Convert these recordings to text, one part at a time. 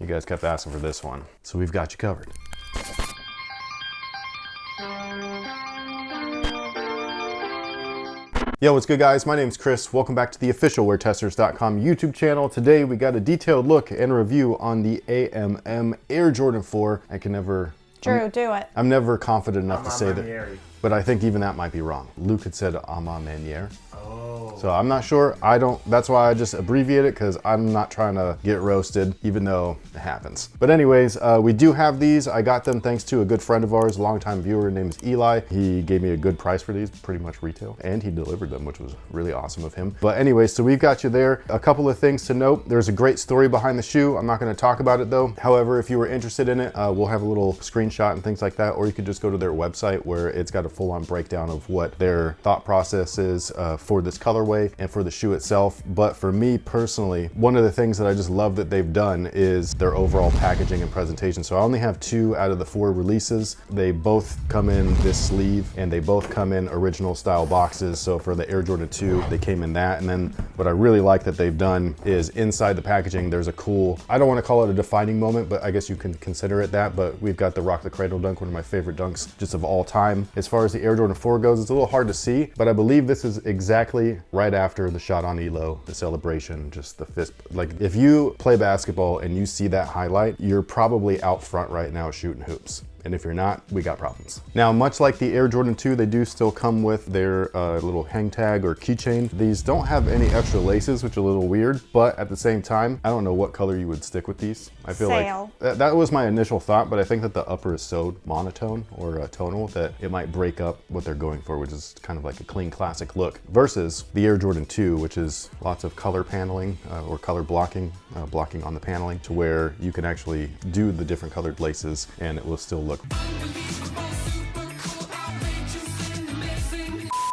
You guys kept asking for this one, so we've got you covered. Yo, what's good guys? My name's Chris. Welcome back to the official WearTesters.com YouTube channel. Today we got a detailed look and review on the AMM Air Jordan 4. I can never... Drew, do it. I'm never confident enough to say Maniére. that, but I think even that might be wrong. Luke had said A Ma Maniére. Oh. So I'm not sure. That's why I just abbreviate it, because I'm not trying to get roasted, even though it happens. But anyways, we do have these. I got them thanks to a good friend of ours, a longtime viewer named Eli. He gave me a good price for these, pretty much retail, and he delivered them, which was really awesome of him. But anyways, so we've got you there. A couple of things to note. There's a great story behind the shoe. I'm not going to talk about it though. However, if you were interested in it, we'll have a little screenshot and things like that, or you could just go to their website where it's got a full-on breakdown of what their thought process is for this colorway and for the shoe itself. But for me personally, one of the things that I just love that they've done is their overall packaging and presentation. So I only have 2 out of the 4 releases. They both come in this sleeve and they both come in original style boxes. So for the Air Jordan 2, they came in that. And then what I really like that they've done is inside the packaging, there's a cool, I don't want to call it a defining moment, but I guess you can consider it that, but we've got the Rock the Cradle dunk, one of my favorite dunks just of all time. As far as the Air Jordan 4 goes, it's a little hard to see, but I believe this is exactly right after the shot on Elo, the celebration, just the fist. Like if you play basketball and you see that highlight, you're probably out front right now shooting hoops. And if you're not, we got problems. Now, much like the Air Jordan 2, they do still come with their little hang tag or keychain. These don't have any extra laces, which is a little weird, but at the same time, I don't know what color you would stick with these. I feel like that was my initial thought, but I think that the upper is so monotone or tonal that it might break up what they're going for, which is kind of like a clean classic look, versus the Air Jordan 2, which is lots of color paneling or color blocking on the paneling to where you can actually do the different colored laces and it will still look.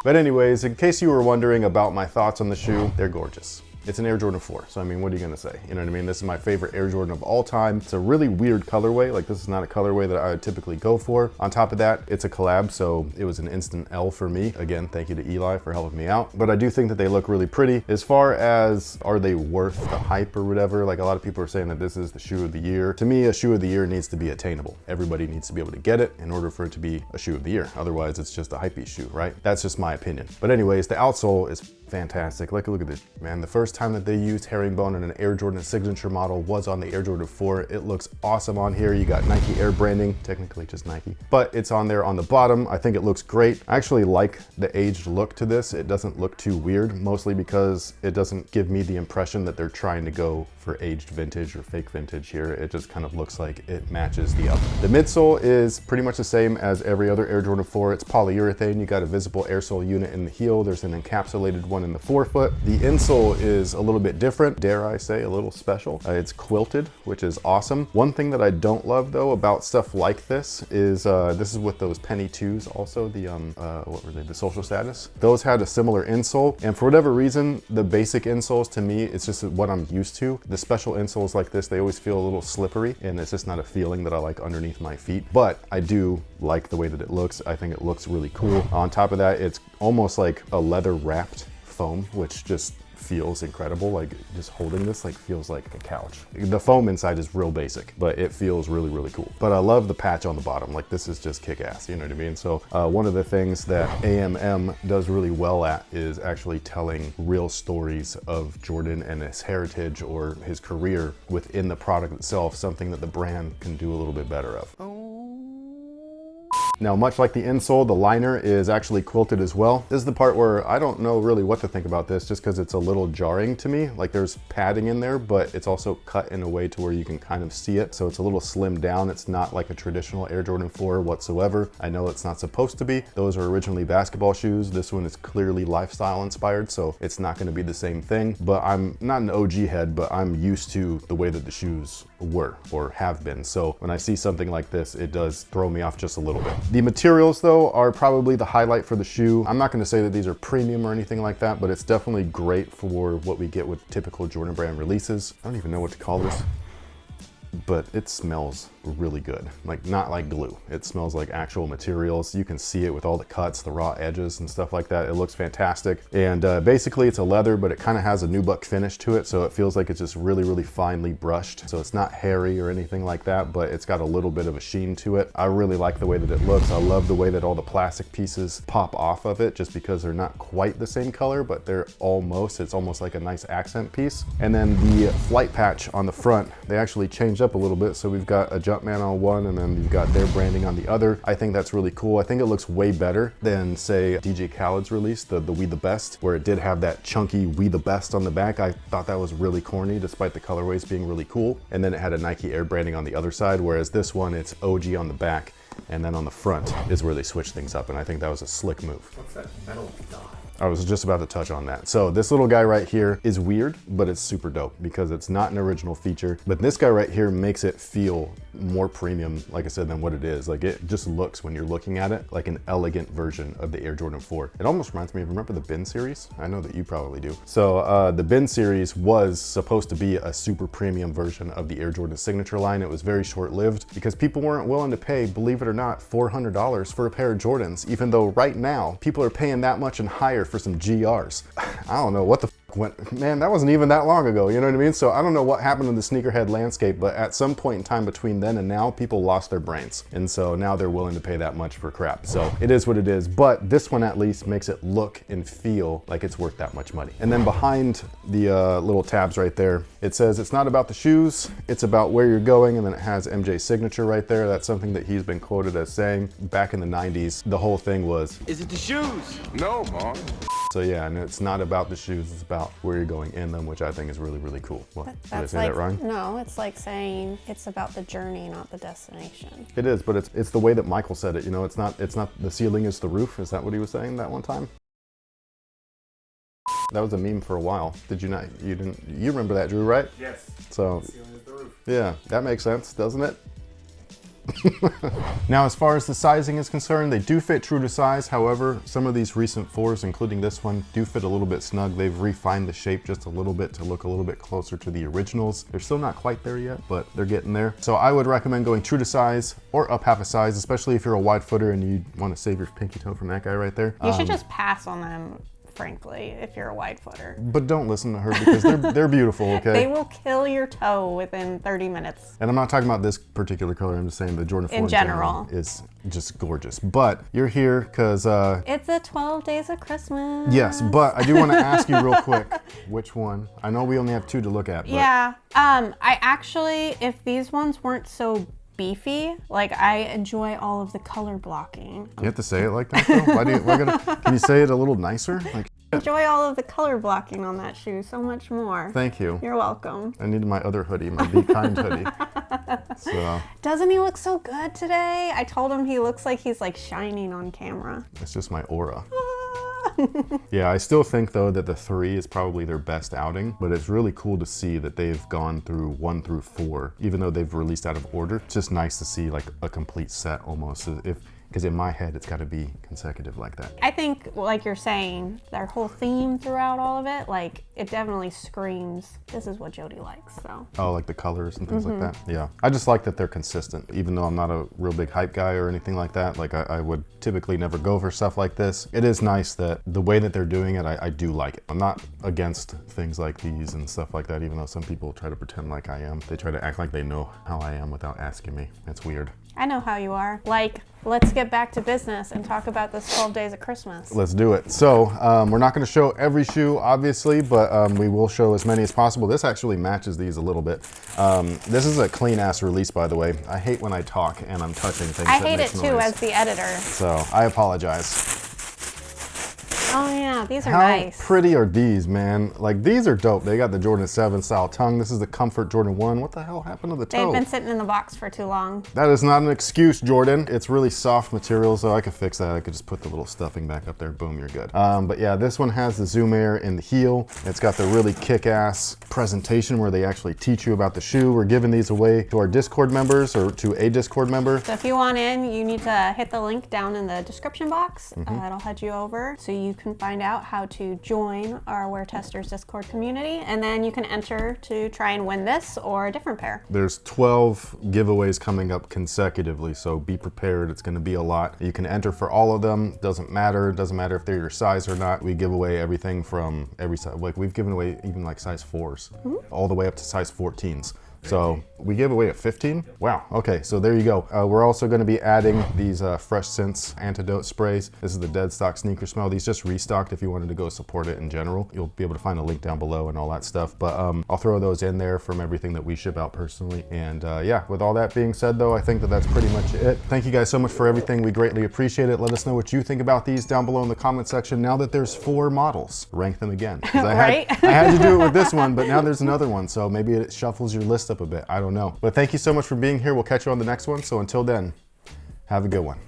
But anyways, in case you were wondering about my thoughts on the shoe, they're gorgeous. It's an Air Jordan 4, so I mean, what are you gonna say? You know what I mean? This is my favorite Air Jordan of all time. It's a really weird colorway. Like, this is not a colorway that I would typically go for. On top of that, it's a collab, so it was an instant L for me. Again, thank you to Eli for helping me out. But I do think that they look really pretty. As far as, are they worth the hype or whatever? Like, a lot of people are saying that this is the shoe of the year. To me, a shoe of the year needs to be attainable. Everybody needs to be able to get it in order for it to be a shoe of the year. Otherwise, it's just a hypey shoe, right? That's just my opinion. But anyways, the outsole is fantastic. Like, look at this, man. The first time that they used herringbone in an Air Jordan signature model was on the Air Jordan 4. It looks awesome on here. You got Nike Air branding, technically just Nike, but it's on there on the bottom. I think it looks great. I actually like the aged look to this. It doesn't look too weird, mostly because it doesn't give me the impression that they're trying to go for aged vintage or fake vintage here. It just kind of looks like it matches the upper. The midsole is pretty much the same as every other Air Jordan 4. It's polyurethane. You got a visible air sole unit in the heel. There's an encapsulated one in the forefoot. The insole is a little bit different, dare I say, a little special. It's quilted, which is awesome. One thing that I don't love though about stuff like this is with those penny 2s also, the what were they, the social status. Those had a similar insole, and for whatever reason, the basic insoles to me, it's just what I'm used to. The special insoles like this, they always feel a little slippery, and it's just not a feeling that I like underneath my feet, but I do like the way that it looks. I think it looks really cool. On top of that, it's almost like a leather wrapped foam, which just feels incredible. Like, just holding this like feels like a couch. The foam inside is real basic, but it feels really, really cool. But I love the patch on the bottom. Like, this is just kick-ass, you know what I mean? So one of the things that AMM does really well at is actually telling real stories of Jordan and his heritage or his career within the product itself, something that the brand can do a little bit better of. Now, much like the insole, the liner is actually quilted as well. This is the part where I don't know really what to think about this, just because it's a little jarring to me. Like, there's padding in there, but it's also cut in a way to where you can kind of see it. So it's a little slimmed down. It's not like a traditional Air Jordan 4 whatsoever. I know it's not supposed to be. Those are originally basketball shoes. This one is clearly lifestyle inspired, so it's not going to be the same thing. But I'm not an OG head, but I'm used to the way that the shoes were or have been. So when I see something like this, it does throw me off just a little bit. The materials though are probably the highlight for the shoe. I'm not going to say that these are premium or anything like that, but it's definitely great for what we get with typical Jordan brand releases. I don't even know what to call this. but it smells really good. Like, not like glue. It smells like actual materials. You can see it with all the cuts, the raw edges and stuff like that. It looks fantastic. And basically it's a leather, but it kind of has a nubuck finish to it. So it feels like it's just really, really finely brushed. So it's not hairy or anything like that, but it's got a little bit of a sheen to it. I really like the way that it looks. I love the way that all the plastic pieces pop off of it, just because they're not quite the same color, but they're almost, it's almost like a nice accent piece. And then the flight patch on the front, they actually changed up a little bit. So we've got a Jumpman on one, and then you've got their branding on the other. I think that's really cool. I think it looks way better than, say, DJ Khaled's release, the We The Best, where it did have that chunky We The Best on the back. I thought that was really corny, despite the colorways being really cool. And then it had a Nike Air branding on the other side, whereas this one, it's OG on the back, and then on the front is where they switched things up, and I think that was a slick move. What's that metal dot? I was just about to touch on that. So this little guy right here is weird, but it's super dope because it's not an original feature. But this guy right here makes it feel more premium, like I said, than what it is. Like, it just looks, when you're looking at it, like an elegant version of the Air Jordan 4. It almost reminds me of, remember the Bin series? I know that you probably do. So the Bin series was supposed to be a super premium version of the Air Jordan signature line. It was very short-lived because people weren't willing to pay, believe it or not, $400 for a pair of Jordans, even though right now people are paying that much and higher for some GRs. I don't know what the went, man, that wasn't even that long ago, you know what I mean? So I don't know what happened in the sneakerhead landscape, but at some point in time between then and now, people lost their brains. And so now they're willing to pay that much for crap. So it is what it is, but this one at least makes it look and feel like it's worth that much money. And then behind the little tabs right there, it says it's not about the shoes, it's about where you're going, and then it has MJ's signature right there. That's something that he's been quoted as saying back in the 90s. The whole thing was, is it the shoes? No, Mom. So yeah, and it's not about the shoes, it's about where you're going in them, which I think is really, really cool. What, did I say that wrong? No, it's like saying it's about the journey, not the destination. It is, but it's the way that Michael said it. You know, it's not the ceiling is the roof. Is that what he was saying that one time? That was a meme for a while. Did you not? You didn't? You remember that, Drew, right? Yes. So the ceiling is the roof. Yeah, that makes sense, doesn't it? Now, as far as the sizing is concerned, they do fit true to size. However, some of these recent 4s, including this one, do fit a little bit snug. They've refined the shape just a little bit to look a little bit closer to the originals. They're still not quite there yet, but they're getting there. So I would recommend going true to size or up half a size, especially if you're a wide footer and you want to save your pinky toe from that guy right there. You should just pass on them, frankly, if you're a wide footer. But don't listen to her because they're beautiful, okay? They will kill your toe within 30 minutes. And I'm not talking about this particular color, I'm just saying the Jordan 4 in general is just gorgeous. But you're here because... it's the 12 days of Christmas. Yes, but I do want to ask you real quick, which one? I know we only have 2 to look at, but... Yeah, I actually, if these ones weren't so beefy, like, I enjoy all of the color blocking. You have to say it like that though? Can you say it a little nicer? Like, enjoy all of the color blocking on that shoe so much more. Thank you. You're welcome. I needed my other hoodie, my Be Kind hoodie. So doesn't he look so good today? I told him he looks like he's like shining on camera. It's just my aura. Yeah, I still think though that the 3 is probably their best outing, but it's really cool to see that they've gone through 1 through 4, even though they've released out of order. It's just nice to see like a complete set almost. Because in my head, it's got to be consecutive like that. I think, like you're saying, their whole theme throughout all of it, like, it definitely screams, this is what Jody likes, so. Oh, like the colors and things like that? Yeah. I just like that they're consistent, even though I'm not a real big hype guy or anything like that. Like, I would typically never go for stuff like this. It is nice that the way that they're doing it, I do like it. I'm not against things like these and stuff like that, even though some people try to pretend like I am. They try to act like they know how I am without asking me. It's weird. I know how you are. Like, let's get back to business and talk about this 12 days of Christmas. Let's do it. So we're not going to show every shoe, obviously, but we will show as many as possible. This actually matches these a little bit. This is a clean ass release, by the way. I hate when I talk and I'm touching things. I hate it too, as the editor. So I apologize. Oh yeah, these are How nice. pretty are these, man? Like, these are dope. They got the Jordan 7 style tongue. This is the Comfort Jordan 1. What the hell happened to the toe? They've been sitting in the box for too long. That is not an excuse, Jordan. It's really soft material, so I could fix that. I could just put the little stuffing back up there. Boom, you're good. But yeah, this one has the Zoom Air in the heel. It's got the really kick-ass presentation where they actually teach you about the shoe. We're giving these away to our Discord members or to a Discord member. So if you want in, you need to hit the link down in the description box. It'll head you over so you can find out how to join our WearTesters Discord community, and then you can enter to try and win this or a different pair. There's 12 giveaways coming up consecutively, so be prepared. It's going to be a lot. You can enter for all of them. Doesn't matter. It doesn't matter if they're your size or not. We give away everything from every size. Like we've given away even like size 4s, all the way up to size 14s. So we gave away a 15. Wow. Okay, so there you go. We're also going to be adding these Fresh Scents antidote sprays. This is the Dead Stock sneaker smell. These just restocked if you wanted to go support it in general. You'll be able to find a link down below and all that stuff. But I'll throw those in there from everything that we ship out personally. And yeah, with all that being said though, I think that that's pretty much it. Thank you guys so much for everything. We greatly appreciate it. Let us know what you think about these down below in the comment section. Now that there's 4 models, rank them again. 'Cause I had to do it with this one, but now there's another one. So maybe it shuffles your list up a bit. I don't know. But thank you so much for being here. We'll catch you on the next one. So until then, have a good one.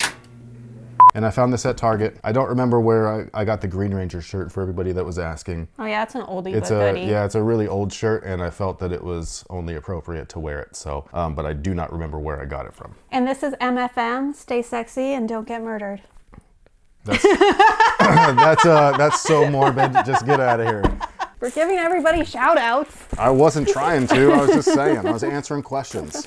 And I found this at Target. I don't remember where I got the Green Ranger shirt for everybody that was asking. Oh yeah, it's an oldie It's but goodie. yeah, it's a really old shirt, and I felt that it was only appropriate to wear it. So, but I do not remember where I got it from. And this is MFM. Stay sexy and don't get murdered. That's that's so morbid. Just get out of here. We're giving everybody shout outs. I wasn't trying to. I was just saying. I was answering questions.